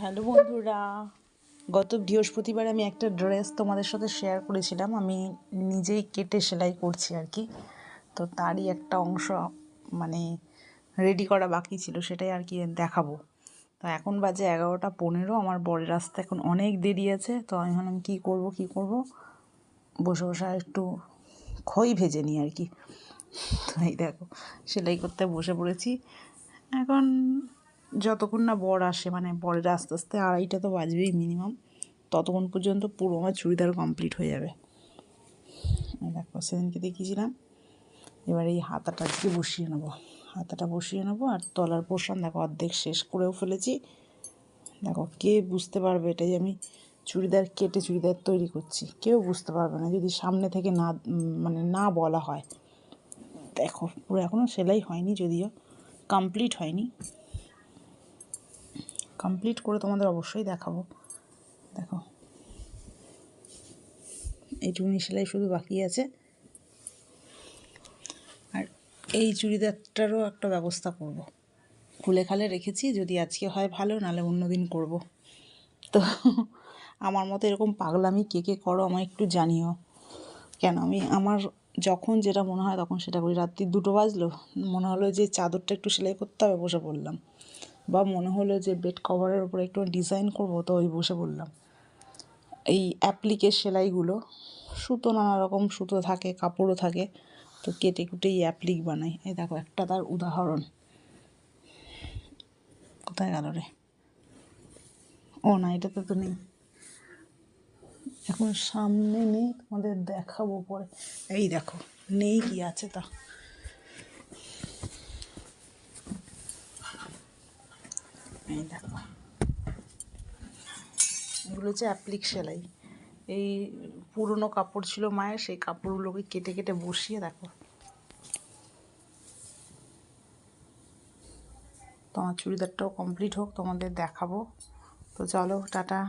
Hello বন্ধুরা, গত বৃহস্পতিবার আমি একটা ড্রেস তোমাদের সাথে শেয়ার করেছিলাম। আমি নিজেই কেটে সেলাই করছি আর কি। তো তারই একটা অংশ মানে রেডি করা বাকি ছিল, সেটাই আর কি দেখাবো। তো এখন বাজে 11:15। আমার বরের আসতে এখন অনেক দেরি আছে। তো আমি ভাবলাম কী করব, বসে বসে একটু খই ভেজে নিই আর কি। তো এই দেখো, সেলাই করতে বসে পড়েছি। এখন যতক্ষণ না বর আসে, মানে বরের আস্তে আস্তে 2:30 তো বাজবেই মিনিমাম, ততক্ষণ পর্যন্ত পুরো আমার চুড়িদার কমপ্লিট হয়ে যাবে। দেখো, সেদিনকে দেখিয়েছিলাম। এবার এই হাতাটা আজকে বসিয়ে নেবো আর তলার পোর্শন দেখো অর্ধেক শেষ করেও ফেলেছি। দেখো, কে বুঝতে পারবে এটাই আমি চুড়িদার কেটে চুড়িদার তৈরি করছি? কেউ বুঝতে পারবে না যদি সামনে থেকে না বলা হয়। দেখো, পুরো এখনও সেলাই হয়নি, যদিও কমপ্লিট হয়নি। কমপ্লিট করে তোমাদের অবশ্যই দেখাবো। দেখো, এইটুকুনি সেলাই শুধু বাকি আছে। আর এই চুড়িদারটারও একটা ব্যবস্থা করব। খুলে খালে রেখেছি, যদি আজকে হয় ভালো, নাহলে অন্য দিন করব। তো আমার মতো এরকম পাগলামি কে কে করো আমায় একটু জানিও। কেন আমার যখন যেটা মনে হয় তখন সেটা করি। রাত্রি 2টো বাজলো, মনে হলো যে চাদরটা একটু সেলাই করতে হবে, বসে পড়লাম। বা মনে হলো যে বেড কভারের উপরে একটু ডিজাইন করব, তো ওই বসে পড়লাম। এই অ্যাপ্লিকের সেলাইগুলো, সুতো নানা রকম সুতো থাকে, কাপড়ও থাকে, তো কেটে কুটে এই অ্যাপ্লিক বানাই। এই দেখো একটা তার উদাহরণ। কোথায় গেল রে? ও না, এটাতে তো নেই, এখন সামনে নেই, তোমাদের দেখাবো পরে। এই দেখো, নেই, কি আছে তা। এই দেখো, এগুলো হচ্ছে অ্যাপ্লিক সেলাই। এই পুরনো কাপড় ছিল মায়ের, সেই কাপড়গুলোকে কেটে কেটে বসিয়ে দেখো। তো আমার চুড়িদারটাও কমপ্লিট হোক, তোমাদের দেখাবো। তো চলো, টাটা।